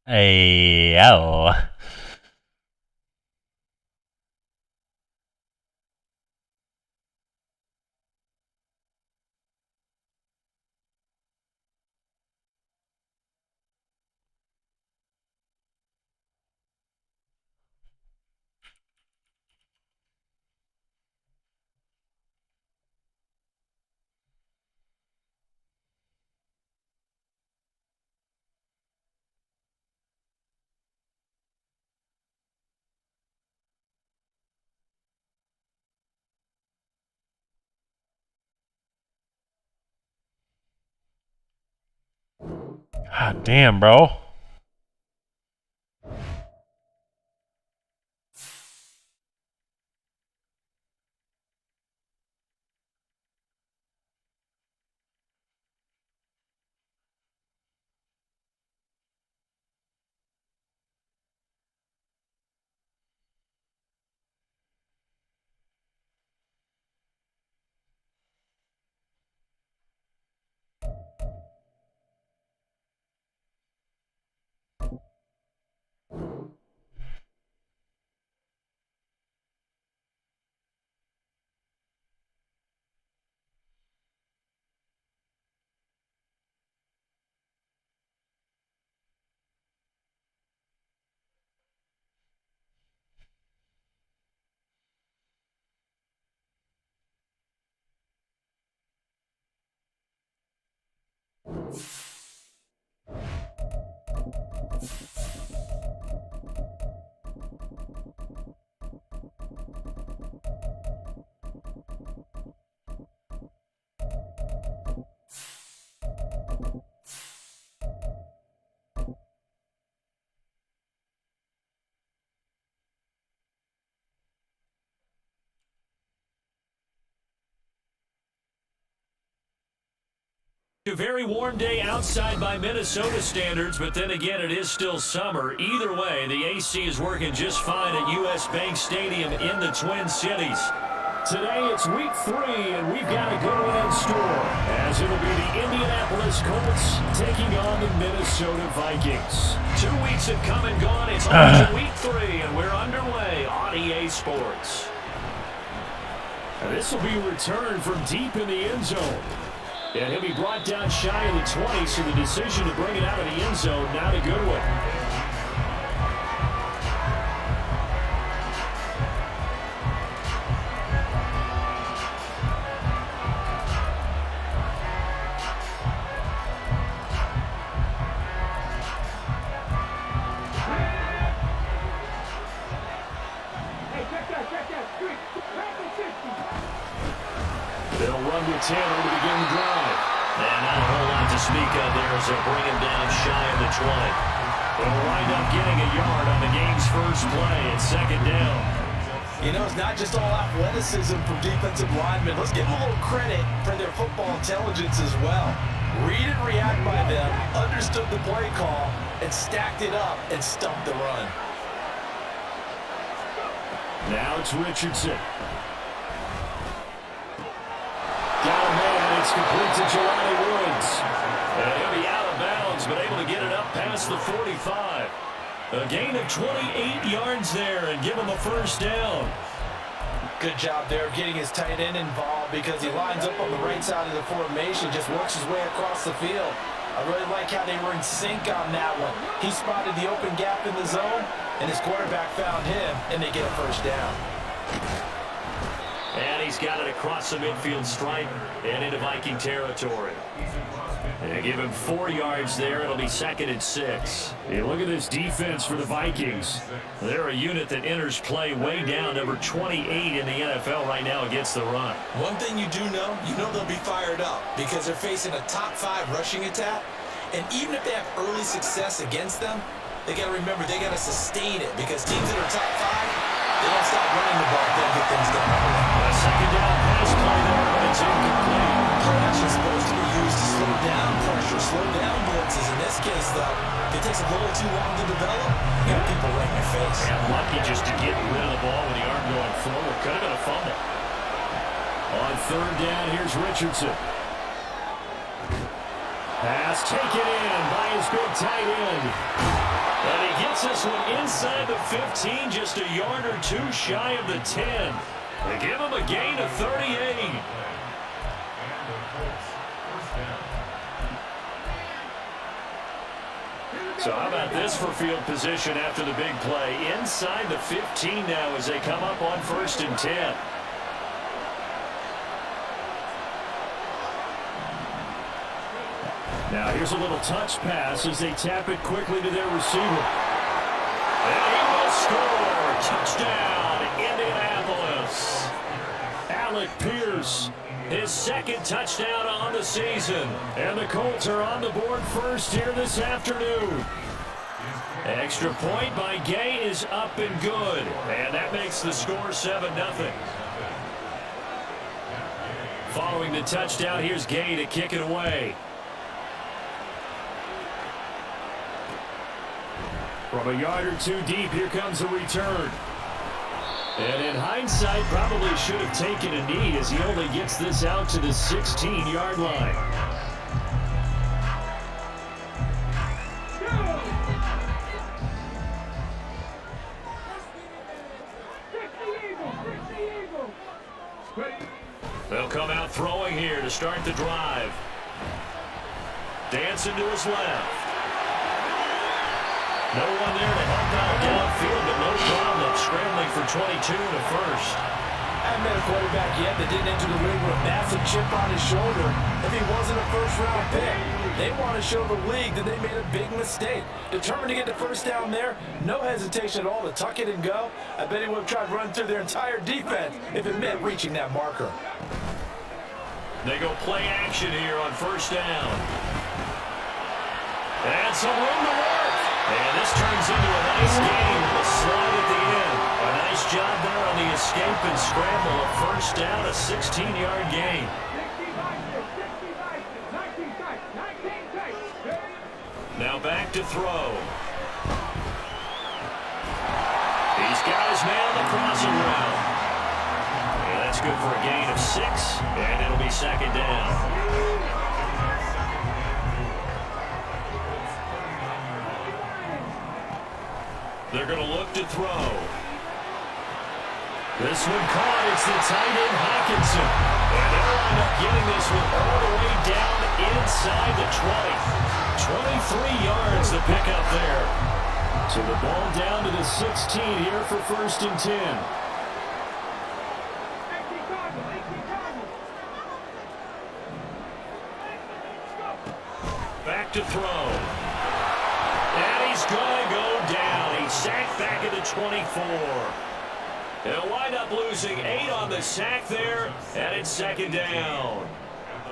Hey, oh. God damn, bro. A very warm day outside by Minnesota standards, but then again, it is still summer. Either way, the AC is working just fine at U.S. Bank Stadium in the Twin Cities. Today, it's week 3, and we've got a good one in store, as it'll be the Indianapolis Colts taking on the Minnesota Vikings. 2 weeks have come and gone. It's on to week 3, and we're underway on EA Sports. This will be a return from deep in the end zone. And he'll be brought down shy of the 20, so the decision to bring it out of the end zone, not a good one. They'll run with Taylor to begin the drive. And not a whole lot to speak of there as they bring him down shy of the 20. They'll wind up getting a yard on the game's first play at second down. You know, it's not just all athleticism from defensive linemen. Let's give them a little credit for their football intelligence as well. Read and react by them, understood the play call, and stacked it up and stumped the run. Now it's Richardson. Got a man, it's complete to Jelani Woods. And he'll be out of bounds, but able to get it up past the 45. A gain of 28 yards there and give him a first down. Good job there of getting his tight end involved because he lines up on the right side of the formation, just works his way across the field. I really like how they were in sync on that one. He spotted the open gap in the zone, and his quarterback found him, and they get a first down. And he's got it across the midfield stripe and into Viking territory. They give him 4 yards there. It'll be second and 6. Hey, look at this defense for the Vikings. They're a unit that enters play way down, number 28 in the NFL right now against the run. One thing you know they'll be fired up because they're facing a top 5 rushing attack. And even if they have early success against them, they got to remember they got to sustain it because teams that are top 5, they don't stop running the ball. They'll get things done. A second down pass play there, but it's incomplete. Play action is supposed to be used to slow down pressure, slow down blitzes. In this case, though, if it takes a little too long to develop, you got people right in your face. And lucky just to get rid of the ball with the arm going forward. Could have been a fumble. On third down, here's Richardson. Pass taken in by his big tight end. And he gets this one inside the 15, just a yard or two shy of the 10. They give him a gain of 38. So how about this for field position after the big play? Inside the 15 now as they come up on 1st and 10. Now here's a little touch pass as they tap it quickly to their receiver. And he will score. Touchdown, Indianapolis. Alec Pierce, his 2nd touchdown on the season. And the Colts are on the board first here this afternoon. Extra point by Gay is up and good. And that makes the score 7-0. Following the touchdown, here's Gay to kick it away. From a yard or two deep, here comes a return. And in hindsight, probably should have taken a knee as he only gets this out to the 16-yard line. They'll come out throwing here to start the drive. Dancing to his left. No one there to help out downfield, but no problem scrambling for 22 to first. I haven't met a quarterback yet that didn't enter the league with a massive chip on his shoulder if he wasn't a first-round pick. They want to show the league that they made a big mistake. Determined to get the first down there, no hesitation at all to tuck it and go. I bet he would have tried running through their entire defense if it meant reaching that marker. They go play action here on 1st down. And some room to work. And this turns into a nice game with a slide at the end. A nice job there on the escape and scramble. A 1st down, a 16-yard gain. Now back to throw. He's got his man on the crossing route. And that's good for a gain of 6. And it'll be 2nd down. They're going to look to throw. This one caught. It's the tight end Hawkinson. And they'll end up getting this one all the way down inside the 20. 23 yards to pick up there. So the ball down to the 16 here for 1st and 10. Back to throw. And he's going to go down. He's sacked back at the 24. They'll wind up losing 8 on the sack there, and it's 2nd down.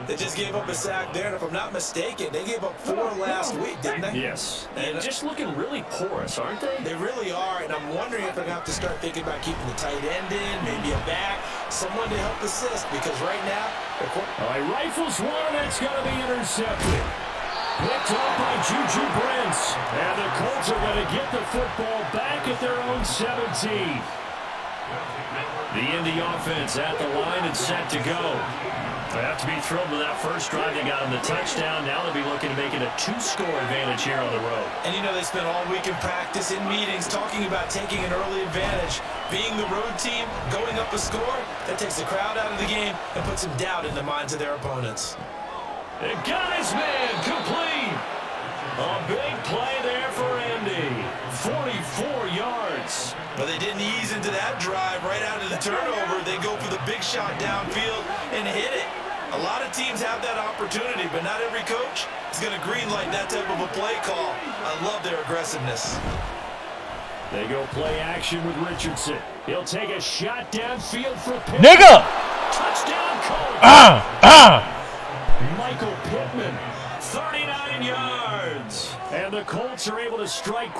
They just gave up a sack there, and if I'm not mistaken, they gave up 4 last week, didn't they? Yes. And just looking really porous, aren't they? They really are, and I'm wondering if they're going to have to start thinking about keeping the tight end in, maybe a back, someone to help assist, because right now... All right, rifles one, that's going to be intercepted. Picked up by Juju Brents. And the Colts are going to get the football back at their own 17. The Indy offense at the line and set to go. They have to be thrilled with that first drive. They got them the touchdown. Now they'll be looking to make it a 2-score advantage here on the road. And you know they spent all week in practice, in meetings, talking about taking an early advantage. Being the road team, going up a score, that takes the crowd out of the game and puts some doubt in the minds of their opponents. They got his man complete. A big play there for Indy. 44 yards. But they didn't ease into that drive right out of the turnover. They go for the big shot downfield and hit it. A lot of teams have that opportunity, but not every coach is going to greenlight that type of a play call. I love their aggressiveness. They go play action with Richardson. He'll take a shot downfield for Pittman. Nigga! Touchdown, Colts. Michael Pittman, 39 yards. And the Colts are able to strike.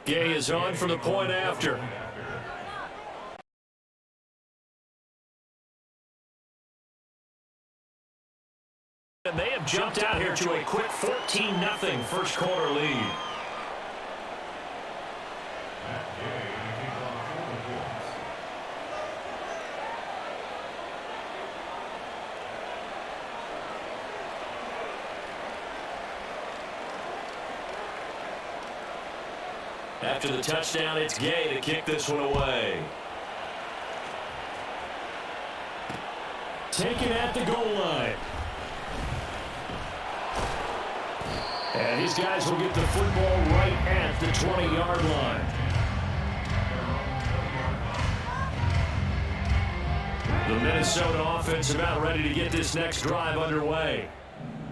Gay is on for the point after. And they have jumped out here to a quick 14-0 first quarter lead. After the touchdown, it's Gay to kick this one away. Taken at the goal line. And these guys will get the football right at the 20-yard line. The Minnesota offense about ready to get this next drive underway.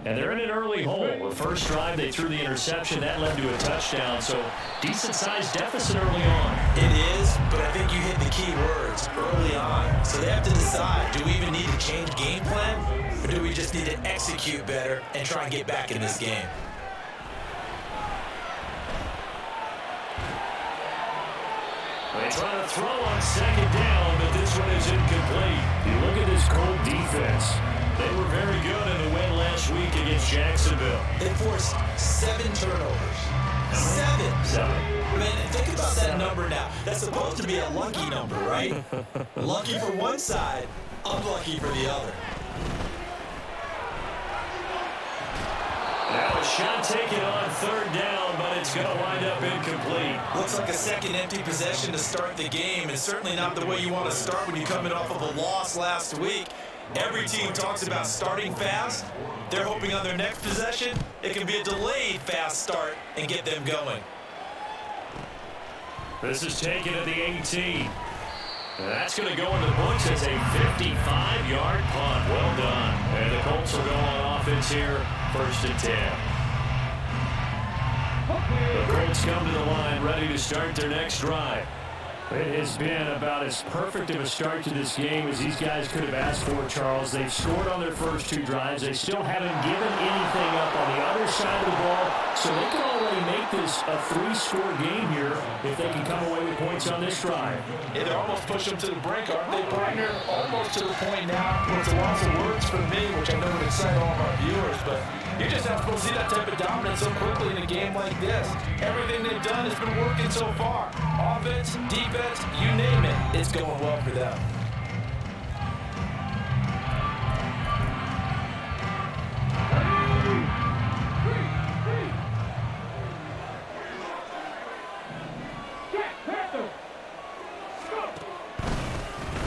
And they're in an early hole. The first drive, they threw the interception. That led to a touchdown. So, decent-sized deficit early on. It is, but I think you hit the key words, early on. So they have to decide, do we even need to change game plan? Or do we just need to execute better and try and get back in this game? They try to throw on second down, but this one is incomplete. You look at this Colt defense. They were very good in the win last week against Jacksonville. They forced 7 turnovers. 7. Man, think about that number now. That's supposed to be a lucky number, right? Lucky for one side, unlucky for the other. Now a shot taken on third down, but it's going to wind up incomplete. Looks like a second empty possession to start the game, and certainly not the way you want to start when you're coming off of a loss last week. Every team talks about starting fast. They're hoping on their next possession, it can be a delayed fast start and get them going. This is taken at the 18. That's going to go in the books as a 55-yard punt. Well done. And the Colts will go on offense here, 1st and 10. The Colts come to the line ready to start their next drive. It has been about as perfect of a start to this game as these guys could have asked for, Charles. They've scored on their first 2 drives. They still haven't given anything up on the other side of the ball, so they can already make this a 3-score game here if they can come away with points on this drive. Yeah, they're almost pushing them to the brink, aren't they, partner? Almost to the point now where it's lots of words for me, which I know would excite all of our viewers, but you just have to see that type of dominance so quickly in a game like this. Everything they've done has been working so far. Offense, defense, you name it, it's going well for them.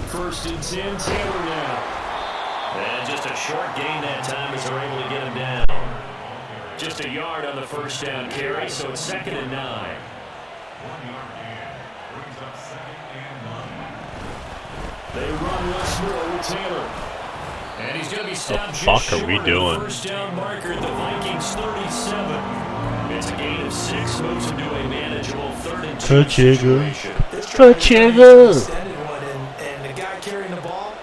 First and 10, Taylor now. And just a short gain that time as they're able to get him down. Just a yard on the first down carry, so it's 2nd and 9. They run once more with Taylor. And he's going to be stopped just short of the first down marker at the Vikings 37. It's a gain of 6, moves him to a manageable 3rd and 2 situation. And the guy carrying the ball,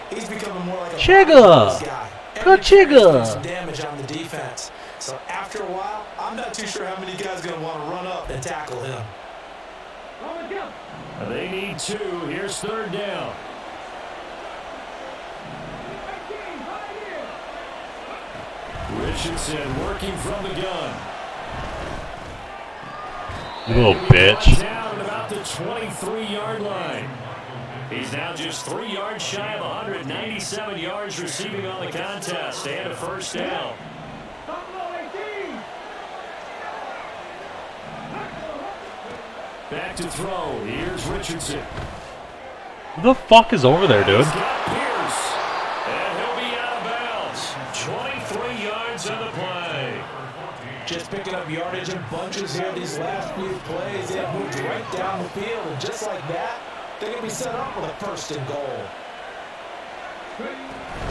he's becoming more like a guy. Good Chigga. Some damage on the defense. So after a while, I'm not too sure how many guys are going to want to run up and tackle him. They need 2. Here's 3rd down. Richardson working from the gun. You little bitch. Down at about the 23-yard line. He's now just 3 yards shy of 197 yards receiving on the contest and a first down. Back to throw. Here's Richardson. Who the fuck is over there, dude? He's got Pierce. And he'll be out of bounds. 23 yards on the play. Just picking up yardage in bunches here these last few plays. They moved right down the field, and just like that, they're going to be set up with a 1st and goal.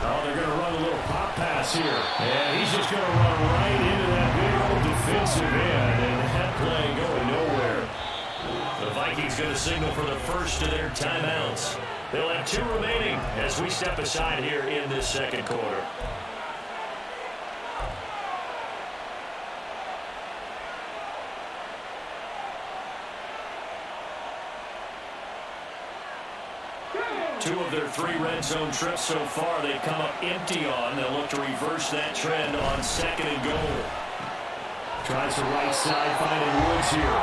Oh, they're going to run a little pop pass here. And he's just going to run right into that big old defensive end. And that play going nowhere. The Vikings going to signal for the first of their timeouts. They'll have 2 remaining as we step aside here in this 2nd quarter. 2 of their 3 red zone trips so far they've come up empty on. They'll look to reverse that trend on 2nd and goal. Tries the right side, finding Woods here.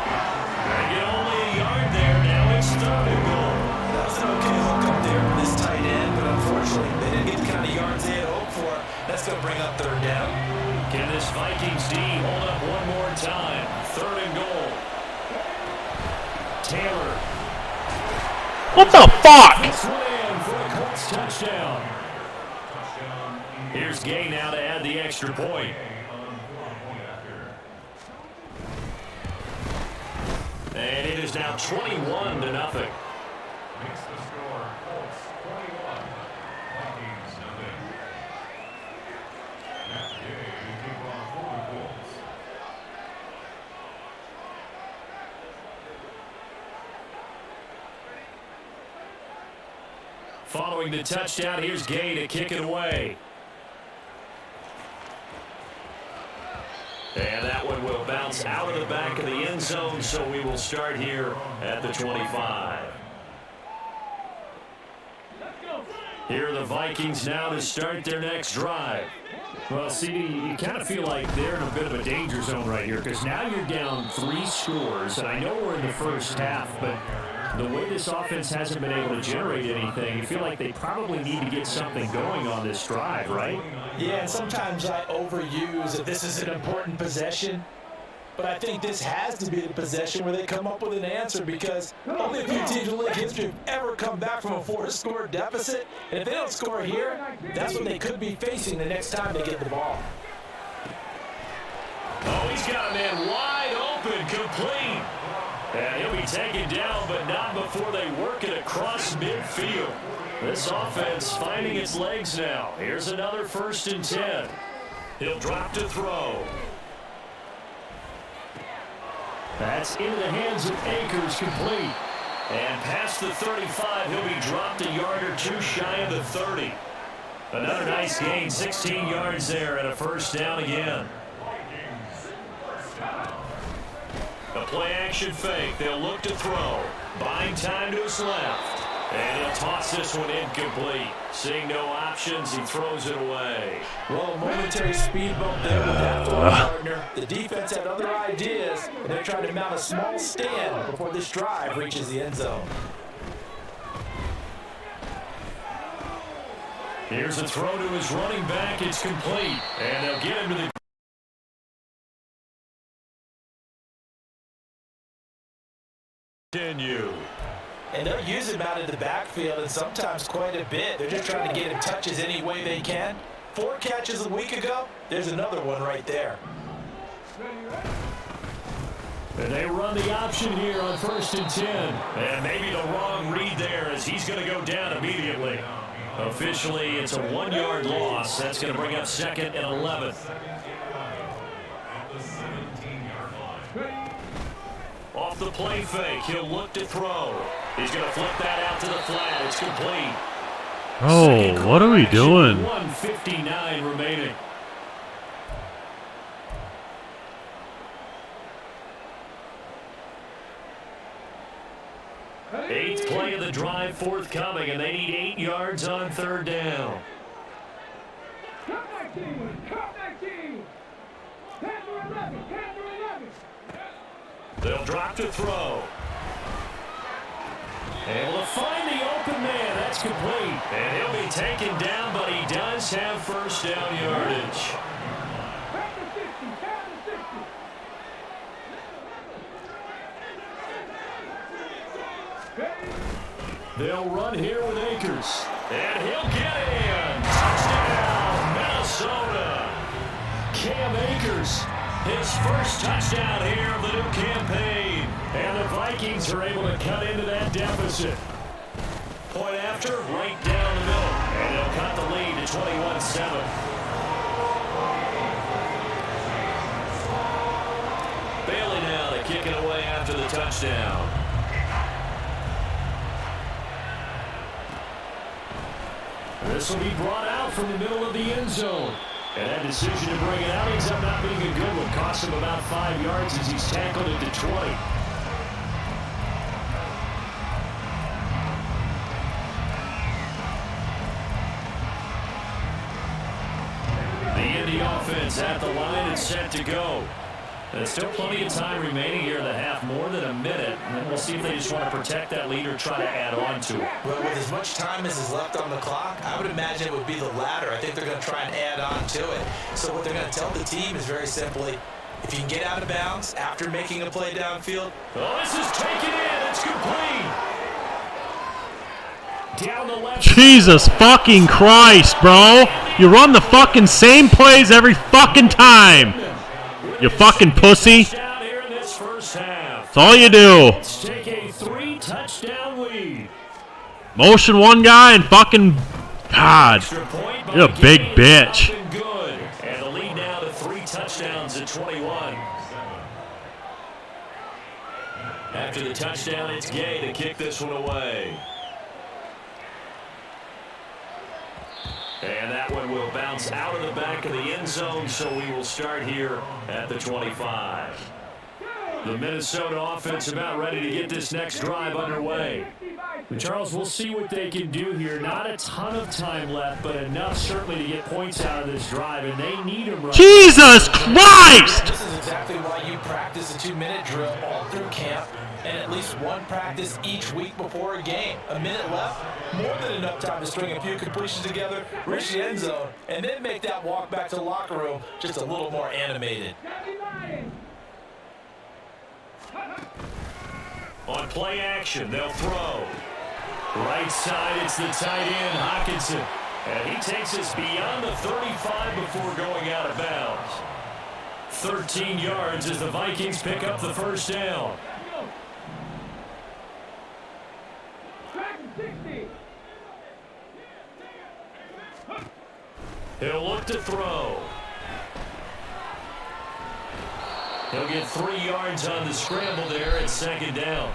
They get only a yard there. Now it's 3rd and goal. That was an okay hook up there with this tight end, but unfortunately they didn't get the kind of yards they had hoped for. That's going to bring up 3rd down. Can this Vikings D hold up one more time? 3rd and goal. Taylor. What the fuck? This one in for a Colts touchdown. Here's Gay now to add the extra point. And it is now 21-0. Makes the score Colts 21, Vikings nothing. Next game, keep on moving Colts. Following the touchdown, here's Gay to kick it away. And that one will bounce out of the back of the end zone, so we will start here at the 25. Here are the Vikings now to start their next drive. Well, CD, you kind of feel like they're in a bit of a danger zone right here because now you're down 3 scores, and I know we're in the first half, but the way this offense hasn't been able to generate anything, you feel like they probably need to get something going on this drive, right? Yeah, and sometimes I overuse that this is an important possession, but I think this has to be the possession where they come up with an answer because only a few teams in league history have ever come back from a 4-score deficit, and if they don't score here, that's what they could be facing the next time they get the ball. Oh, he's got a man wide open, complete. And he'll be taken down, but not before they work it across midfield. This offense finding its legs now. Here's another 1st and 10. He'll drop to throw. That's into the hands of Akers, complete. And past the 35, he'll be dropped a yard or 2 shy of the 30. Another nice gain, 16 yards there and a 1st down again. A play-action fake. They'll look to throw. Buying time to his left. And he'll toss this one incomplete. Seeing no options, he throws it away. Well, a momentary speed bump there with that forward partner. The defense had other ideas, and they're trying to mount a small stand before this drive reaches the end zone. Here's a throw to his running back. It's complete. And they'll get him to the continue. And they'll use him out in the backfield and sometimes quite a bit. They're just trying to get him touches any way they can. 4 catches a week ago, there's another one right there. And they run the option here on 1st and 10. And maybe the wrong read there as he's going to go down immediately. Officially, it's a 1-yard loss. That's going to bring up 2nd and 11. Off the play fake, he'll look to throw. He's going to flip that out to the flat. It's complete. Oh, what are we doing? 1:59 remaining. Eighth play of the drive forthcoming, and they need 8 yards on 3rd down. Cut that team! Cut that team! 10 to 11! 10 to 11! They'll drop to throw. Able to find the open man. That's complete. And he'll be taken down, but he does have 1st down yardage. Back to 60! Down to 60! They'll run here with Akers. And he'll get in. Touchdown, Minnesota. Cam Akers, his 1st touchdown here of the new campaign. And the Vikings are able to cut into that deficit. Point after, right down the middle. And they'll cut the lead to 21-7. Bailey now to kick it away after the touchdown. This will be brought out from the middle of the end zone. And that decision to bring it out ends up not being a good one. Cost him about 5 yards as he's tackled at the 20. is at the line and set to go. There's still plenty of time remaining here in the half, more than a minute. And we'll see if they just want to protect that lead or try to add on to it. Well, with as much time as is left on the clock, I would imagine it would be the latter. I think they're going to try and add on to it. So what they're going to tell the team is very simply, if you can get out of bounds after making a play downfield. Oh, this is taken in. It's complete. Down the left. Jesus fucking Christ, bro. You run the fucking same plays every fucking time. You fucking pussy. Down here in this first half. That's all you do. Let's take a 3-touchdown lead. Motion one guy and fucking... God. Extra point by You're a big Gay. bitch. Nothing good. And the lead now to 3 touchdowns at 21. After the touchdown, it's Gay to kick this one away. And that one will bounce out of the back of the end zone, so we will start here at the 25. The Minnesota offense about ready to get this next drive underway. Charles, we'll see what they can do here. Not a ton of time left, but enough certainly to get points out of this drive, and they need them right. Jesus Christ! This is exactly why you practice a 2-minute drill all through camp and at least one practice each week before a game. A minute left, more than enough time to string a few completions together, reach the end zone, and then make that walk back to the locker room just a little more animated. On play action, they'll throw. Right side, it's the tight end, Hawkinson. And he takes us beyond the 35 before going out of bounds. 13 yards as the Vikings pick up the first down. He'll look to throw. He'll get 3 yards on the scramble there at second down.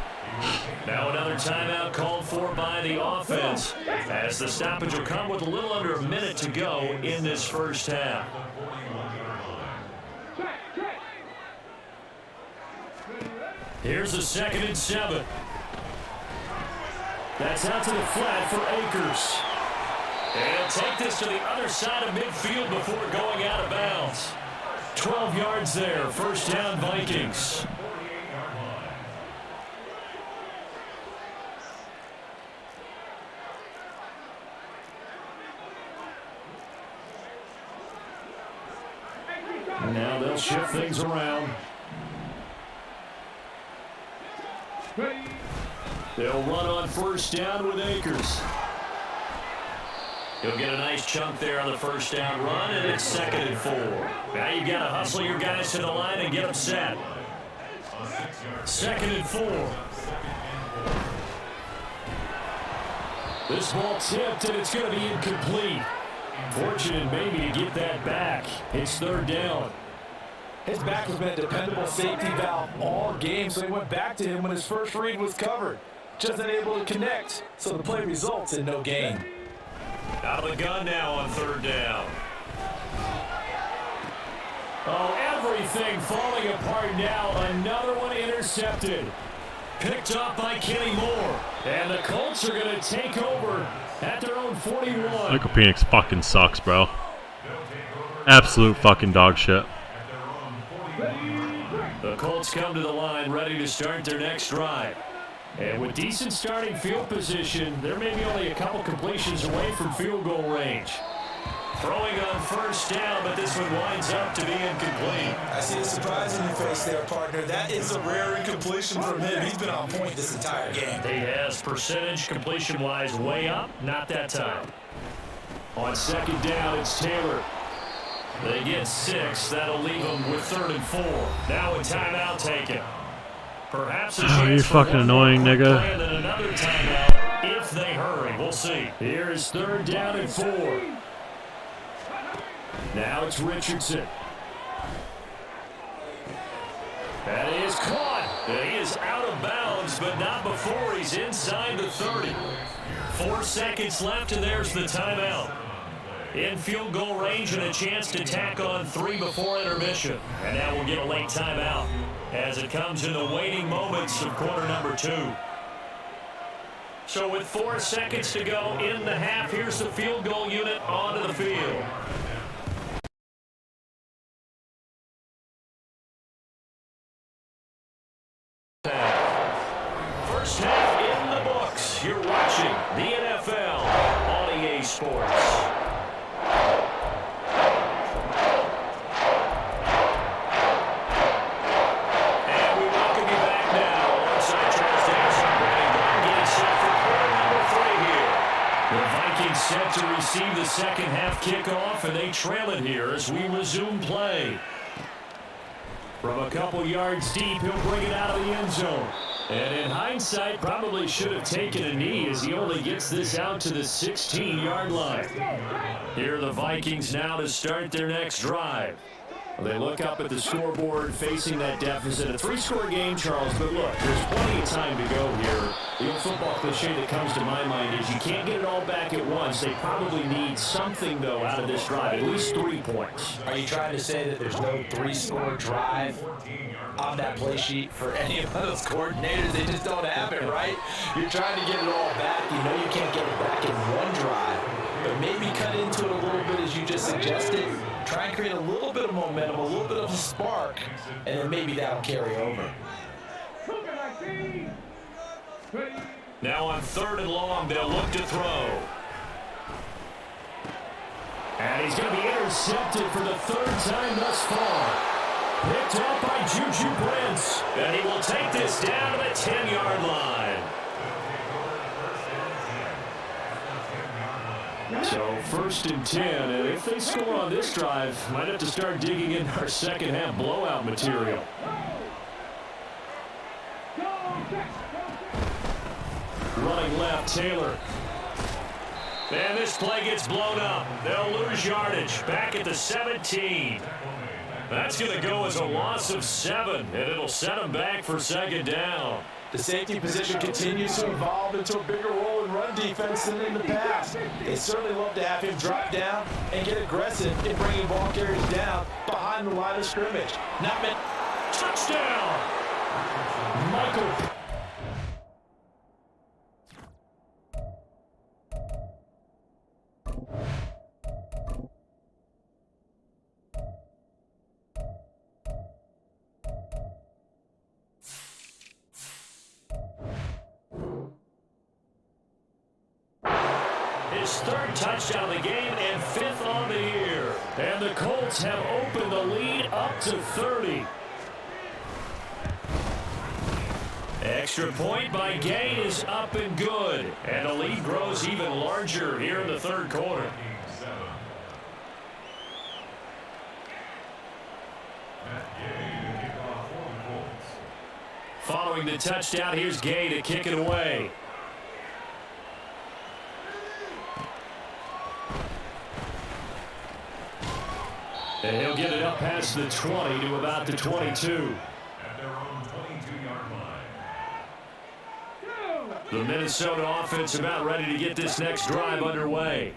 Now another timeout called for by the offense as the stoppage will come with a little under a minute to go in this first half. Here's a 2nd and 7. That's out to the flat for Akers. And he'll take this to the other side of midfield before going out of bounds. 12 yards there, first down Vikings. Now they'll shift things around. They'll run on first down with Akers. He'll get a nice chunk there on the first down run, and it's 2nd and 4. Now you've got to hustle your guys to the line and get them set. 2nd and 4. This ball tipped, and it's going to be incomplete. Fortunate maybe to get that back. It's 3rd down. His back has been a dependable safety valve all game, so he went back to him when his first read was covered. Just unable to connect, so the play results in no gain. Out of the gun now on 3rd down. Oh, everything falling apart now. Another one intercepted. Picked up by Kenny Moore. And the Colts are going to take over at their own 41. Michael Penix fucking sucks, bro. Absolute fucking dog shit. The Colts come to the line ready to start their next drive. And with decent starting field position, they're maybe only a couple completions away from field goal range. Throwing on first down, but this one winds up to be incomplete. I see a surprise in your face there, partner. That is a rare incompletion from him. He's been on point this entire game. He has percentage completion-wise way up, not that time. On 2nd down, it's Taylor. They get 6. That'll leave them with 3rd and 4. Now a timeout taken. Perhaps a chance you're for fucking one annoying, more nigga. play and then another timeout if they hurry. We'll see. Here's 3rd down and 4. Now it's Richardson. That is caught. He is out of bounds, but not before he's inside the 30. 4 seconds left, and there's the timeout. In field goal range and a chance to tack on 3 before intermission. And now we'll get a late timeout as it comes in the waiting moments of quarter number 2. So with 4 seconds to go in the half, here's the field goal unit onto the field. half. First half in the books. You're watching the NFL on EA Sports. Set to receive the second half kickoff, and they trail it here as we resume play. From a couple yards deep, he'll bring it out of the end zone. And in hindsight, probably should have taken a knee as he only gets this out to the 16-yard line. Here are the Vikings now to start their next drive. They look up at the scoreboard facing that deficit. A three-score game, Charles, but look, there's plenty of time to go here. The old football cliche that comes to my mind is you can't get it all back at once. They probably need something, though, out of this drive, at least 3 points. Are you trying to say that there's no three-score drive on that play sheet for any of those coordinators? They just don't have it, right? You're trying to get it all back. You know you can't get it back in one drive, but maybe cut into it a little bit as you just suggested. Try and create a little bit of momentum, a little bit of a spark, and then maybe that'll carry over. Now on 3rd and long, they'll look to throw. And he's going to be intercepted for the 3rd time thus far. Picked up by Juju Brents. And he will take this down to the 10-yard line. So 1st and 10, and if they score on this drive, might have to start digging in our second half blowout material. Running left, Taylor. And this play gets blown up. They'll lose yardage back at the 17. That's going to go as a loss of 7, and it'll set them back for 2nd down. The safety position continues to evolve into a bigger role in run defense than in the past. They certainly love to have him drop down and get aggressive in bringing ball carriers down behind the line of scrimmage. Not meant. Touchdown! Michael. His 3rd touchdown of the game and 5th on the year. And the Colts have opened the lead up to 30. Extra point by Gay is up and good. And the lead grows even larger here in the 3rd quarter. Following the touchdown, here's Gay to kick it away. And he'll get it up past the 20 to about the 22. At their own 22-yard line. The Minnesota offense about ready to get this next drive underway.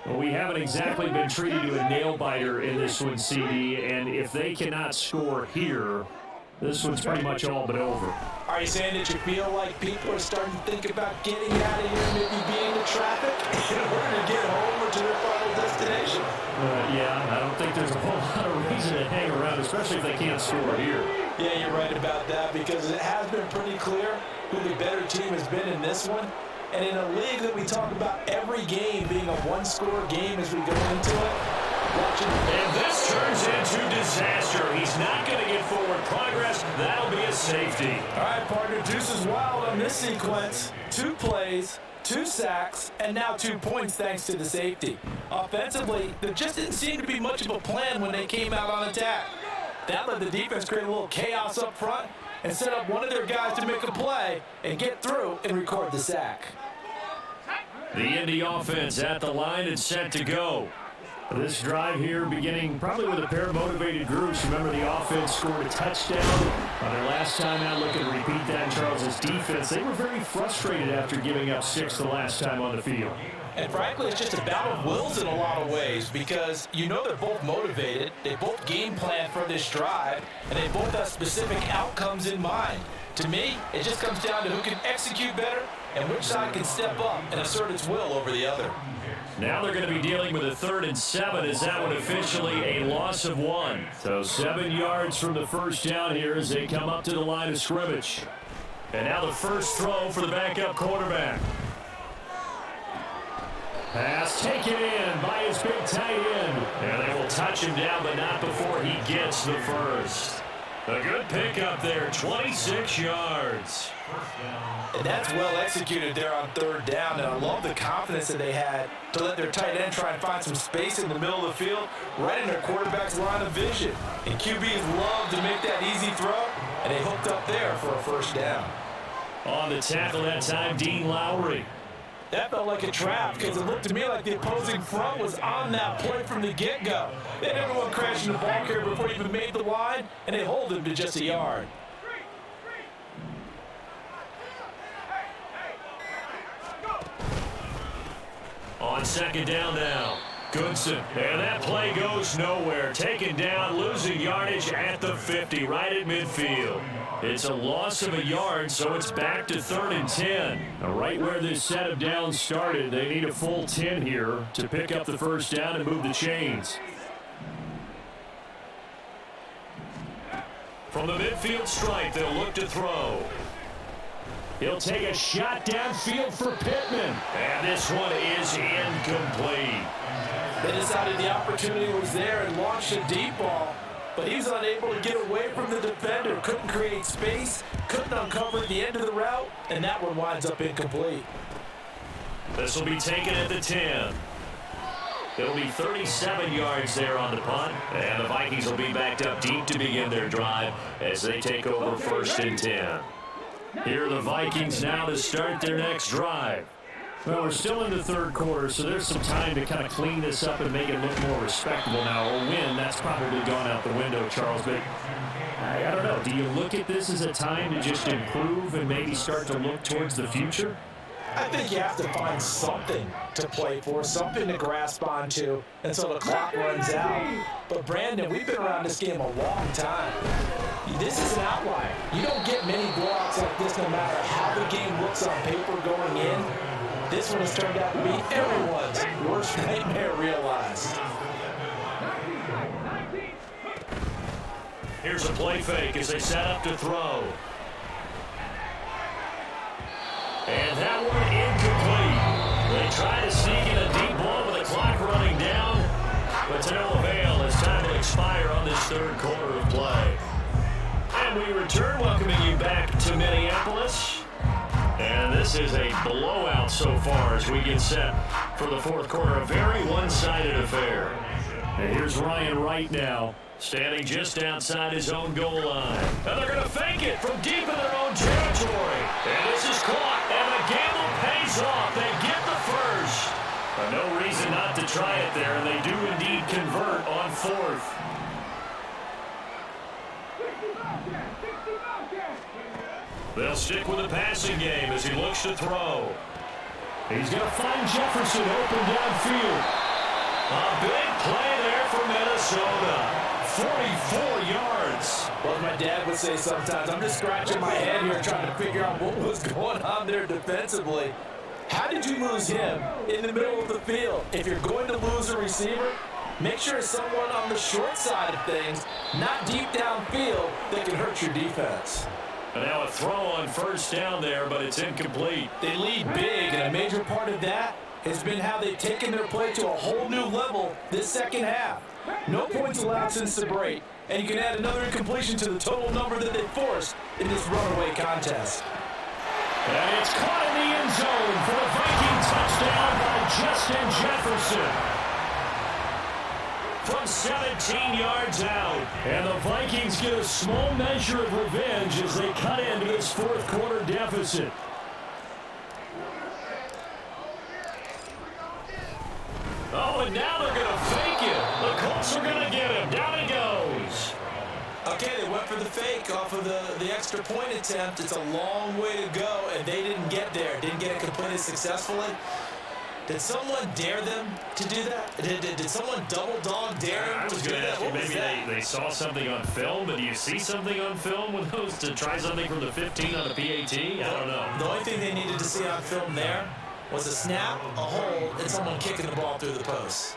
Well, we haven't exactly been treated to a nail-biter in this one, CD, and if they cannot score here, this one's pretty much all but over. Are you saying that you feel like people are starting to think about getting out of here, maybe being in traffic in order to get home or to their final destination? Yeah, I don't think there's a whole lot of reason to hang around, especially if they can't score here. Yeah, you're right about that because it has been pretty clear who the better team has been in this one. And in a league that we talk about every game being a one-score game as we go into it, and this turns into disaster. He's not going to get forward progress. That'll be a safety. All right, partner, Deuce is wild on this sequence. 2 plays, 2 sacks, and now 2 points thanks to the safety. Offensively, there just didn't seem to be much of a plan when they came out on attack. That let the defense create a little chaos up front and set up one of their guys to make a play and get through and record the sack. The Indy offense at the line and set to go. This drive here beginning probably with a pair of motivated groups. Remember, the offense scored a touchdown on their last time out. Looking to repeat that in Charles' defense. They were very frustrated after giving up 6 the last time on the field. And frankly, it's just a battle of wills in a lot of ways because you know they're both motivated. They both game plan for this drive, and they both have specific outcomes in mind. To me, it just comes down to who can execute better and which side can step up and assert its will over the other. Now they're going to be dealing with a 3rd and 7 as that one officially a loss of 1. So 7 yards from the first down here as they come up to the line of scrimmage. And now the first throw for the backup quarterback. Pass taken in by his big tight end. And they will touch him down, but not before he gets the first. A good pickup there, 26 yards. And that's well executed there on third down. And I love the confidence that they had to let their tight end try and find some space in the middle of the field, right in their quarterback's line of vision. And QBs love to make that easy throw, and they hooked up there for a first down. On the tackle that time, Dean Lowry. That felt like a trap because it looked to me like the opposing front was on that play from the get-go. They had everyone crashing the ball carrier before he even made the line, and they hold him to just a yard. On second down now, Goodson. And that play goes nowhere. Taken down, losing yardage at the 50, right at midfield. It's a loss of a yard, so it's back to 3rd and 10. Now, right where this set of downs started, they need a full 10 here to pick up the first down and move the chains. From the midfield stripe, they'll look to throw. He'll take a shot downfield for Pittman. And this one is incomplete. They decided the opportunity was there and launched a deep ball, but he was unable to get away from the defender. Couldn't create space, couldn't uncover the end of the route, and that one winds up incomplete. This will be taken at the 10. It'll be 37 yards there on the punt, and the Vikings will be backed up deep to begin their drive as they take over 1st and 10. Here are the Vikings now to start their next drive. Well, we're still in the third quarter, so there's some time to kind of clean this up and make it look more respectable now. A win, that's probably gone out the window, Charles. But I don't know. Do you look at this as a time to just improve and maybe start to look towards the future? I think you have to find something to play for, something to grasp onto until the clock runs out. But Brandon, we've been around this game a long time. This is an outlier. You don't get many blowouts like this no matter how the game looks on paper going in. This one has turned out to be everyone's worst nightmare realized. Here's a play fake as they set up to throw. And that one incomplete. They try to sneak in a deep ball with the clock running down, but to no avail as time will expire on this third quarter of play. And we return, welcoming you back to Minneapolis. And this is a blowout so far as we get set for the fourth quarter. A very one-sided affair. And here's Ryan Wright now, standing just outside his own goal line. And they're going to fake it from deep in their own territory. And this is caught, and the gamble pays off. They get the first. But no reason not to try it there, and they do indeed convert on 4th. They'll stick with the passing game as he looks to throw. He's going to find Jefferson open downfield. A big play there for Minnesota. 44 yards. Well, my dad would say sometimes, I'm just scratching my head here trying to figure out what was going on there defensively. How did you lose him in the middle of the field? If you're going to lose a receiver, make sure it's someone on the short side of things, not deep downfield, that can hurt your defense. And now a throw on first down there, but it's incomplete. They lead big, and a major part of that has been how they've taken their play to a whole new level this second half. No points allowed since the break, and you can add another incompletion to the total number that they forced in this runaway contest. And it's caught in the end zone for a Viking touchdown by Justin Jefferson. From 17 yards out. And the Vikings get a small measure of revenge as they cut into this fourth quarter deficit. Oh, and now they're going to fake it. The Colts are going to get him. Down he goes. Okay, they went for the fake off of the extra point attempt. It's a long way to go, and they didn't get there. Didn't get it completed successfully. Did someone dare them to do that? Did someone double dog dare them to do that? I was going to ask you, maybe they saw something on film, but do you see something on film with those to try something from the 15 on the PAT? I don't know. The only thing they needed to see on film there was a snap, a hold, and someone kicking the ball through the post.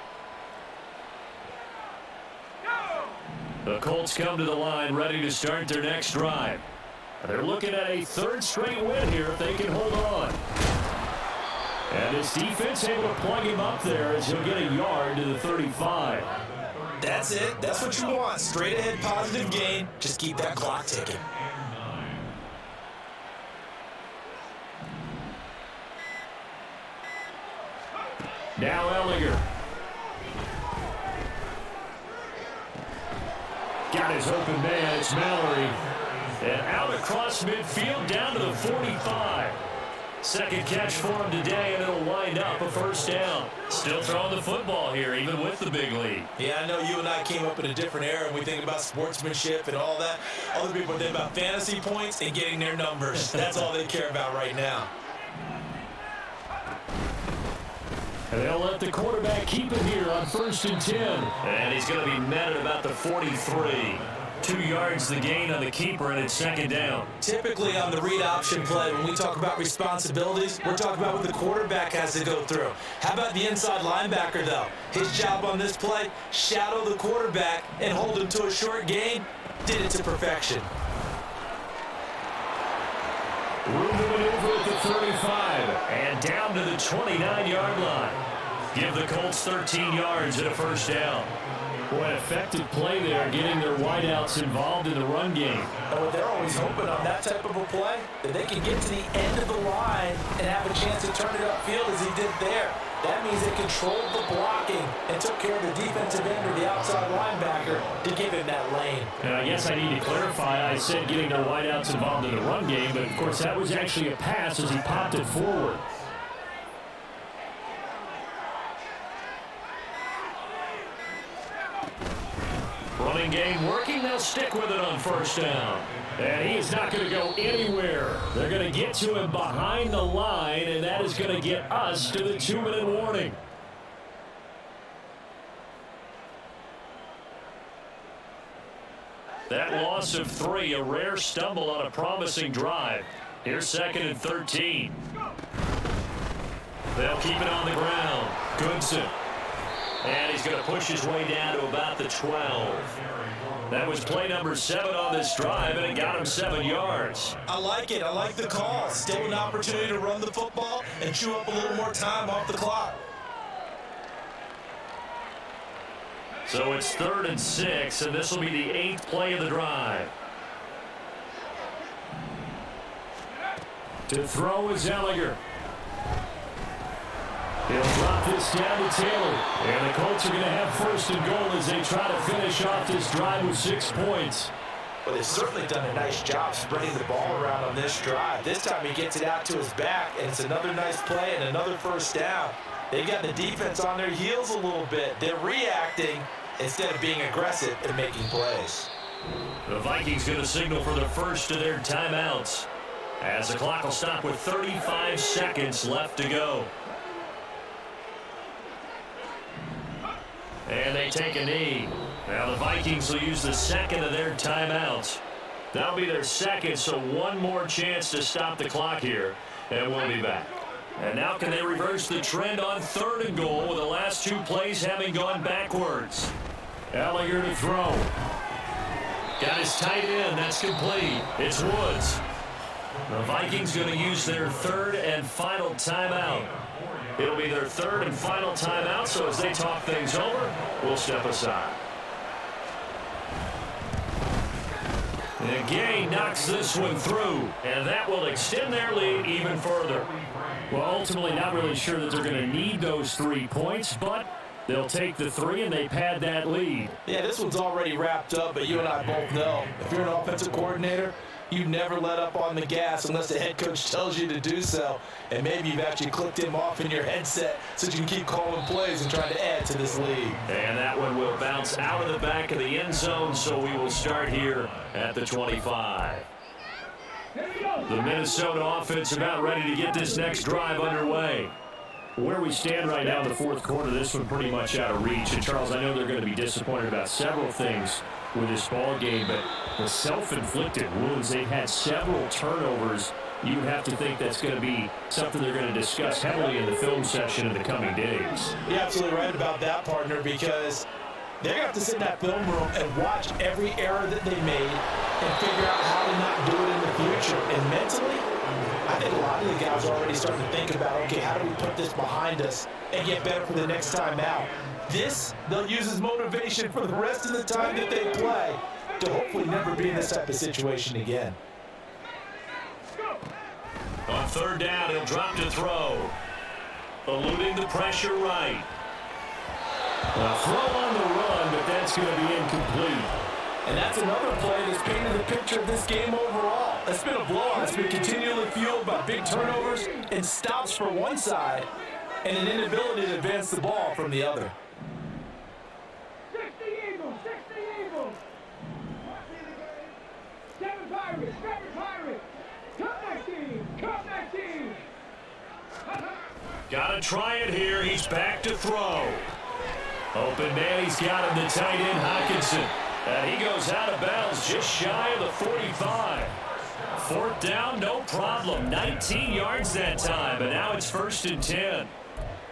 The Colts come to the line ready to start their next drive. They're looking at a third straight win here if they can hold on. And this defense able to plug him up there as he'll get a yard to the 35. That's it. That's what you want. Straight ahead positive gain. Just keep that clock ticking. Now Ellinger. Got his open man. It's Mallory. And out across midfield down to the 45. Second catch for him today, and it'll wind up a first down. Still throwing the football here, even with the big lead. Yeah, I know you and I came up in a different era, and we think about sportsmanship and all that. Other people think about fantasy points and getting their numbers. That's all they care about right now. And they'll let the quarterback keep it here on 1st and 10. And he's going to be met at about the 43. 2 yards the gain on the keeper, and it's second down. Typically on the read option play, when we talk about responsibilities, we're talking about what the quarterback has to go through. How about the inside linebacker, though? His job on this play, shadow the quarterback and hold him to a short gain. Did it to perfection. Room to maneuver at the 35. And down to the 29-yard line. Give the Colts 13 yards and a first down. Boy, an effective play there, getting their wideouts involved in the run game. And what they're always hoping on that type of a play, that they can get to the end of the line and have a chance to turn it upfield as he did there. That means they controlled the blocking and took care of the defensive end or the outside linebacker to give him that lane. And I guess I need to clarify, I said getting their wideouts involved in the run game, but of course that was actually a pass as he popped it forward. Running game working. They'll stick with it on first down. And he is not going to go anywhere. They're going to get to him behind the line, and that is going to get us to the 2-minute warning. That loss of 3, a rare stumble on a promising drive. Here's 2nd and 13. They'll keep it on the ground. Goodson. And he's going to push his way down to about the 12. That was play number 7 on this drive, and it got him 7 yards. I like it. I like the call. Still an opportunity to run the football and chew up a little more time off the clock. So it's 3rd and 6, and this will be the 8th play of the drive. To throw is Ellinger. He'll drop this down to Taylor. And the Colts are going to have 1st and goal as they try to finish off this drive with 6 points. Well, they've certainly done a nice job spreading the ball around on this drive. This time he gets it out to his back, and it's another nice play and another first down. They got the defense on their heels a little bit. They're reacting instead of being aggressive and making plays. The Vikings going to signal for the first of their timeouts as the clock will stop with 35 seconds left to go. And they take a knee. Now the Vikings will use the 2nd of their timeouts. That'll be their 2nd, so one more chance to stop the clock here, and we'll be back. And now can they reverse the trend on 3rd and goal with the last 2 plays having gone backwards? Ellinger to throw. Got his tight end. That's complete. It's Woods. The Vikings going to use their 3rd and final timeout. It'll be their 3rd and final timeout, so as they talk things over, we'll step aside. And Gay knocks this one through, and that will extend their lead even further. Well, ultimately not really sure that they're going to need those 3 points, but they'll take the 3 and they pad that lead. Yeah, this one's already wrapped up, but you and I both know if you're an offensive coordinator, you never let up on the gas unless the head coach tells you to do so. And maybe you've actually clicked him off in your headset so you can keep calling plays and trying to add to this lead. And that one will bounce out of the back of the end zone, so we will start here at the 25. The Minnesota offense about ready to get this next drive underway. Where we stand right now in the 4th quarter, this one pretty much out of reach. And, Charles, I know they're going to be disappointed about several things with this ball game, but the self-inflicted wounds, they've had several turnovers. You would have to think that's going to be something they're going to discuss heavily in the film session in the coming days. You're absolutely right about that, partner, because They're going to have to sit in that film room and watch every error that they made and figure out how to not do it in the future. And mentally, I think a lot of the guys are already starting to think about, okay, how do we put this behind us and get better for the next time out? This, they'll use as motivation for the rest of the time that they play to hopefully never be in this type of situation again. On third down, he'll drop to throw. Eluding the pressure right. A throw on the run, but that's going to be incomplete. And that's another play that's painted the picture of this game overall. It's been a blowout. It's been continually fueled by big turnovers and stops for one side and an inability to advance the ball from the other. 60 Eagles, 60 Eagles. 7 Pirates, 7 Pirates. Cut that team, cut that team. Got to try it here. He's back to throw. Open man, he's got him, the tight end, Hockenson. And he goes out of bounds just shy of the 45. Fourth down, no problem. 19 yards that time, but now it's 1st and 10.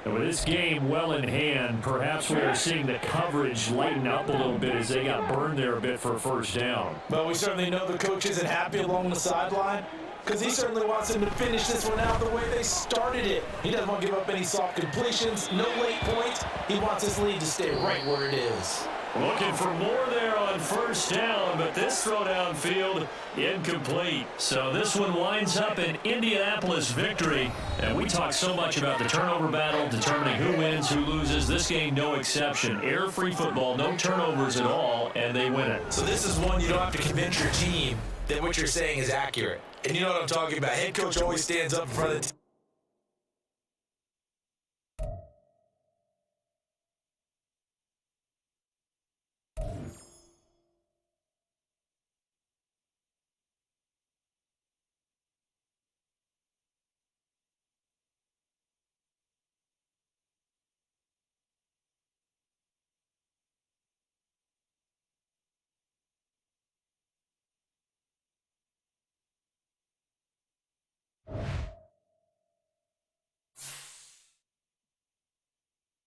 And with this game well in hand, perhaps we are seeing the coverage lighten up a little bit as they got burned there a bit for a first down. Well, we certainly know the coach isn't happy along the sideline because he certainly wants them to finish this one out the way they started it. He doesn't want to give up any soft completions, no late points. He wants his lead to stay right where it is. Looking for more there on first down, but this throw downfield incomplete. So this one winds up an Indianapolis victory. And we talk so much about the turnover battle, determining who wins, who loses. This game, no exception. Error-free football, no turnovers at all, and they win it. So this is one you don't have to convince your team that what you're saying is accurate. And you know what I'm talking about. Head coach always stands up in front of the team.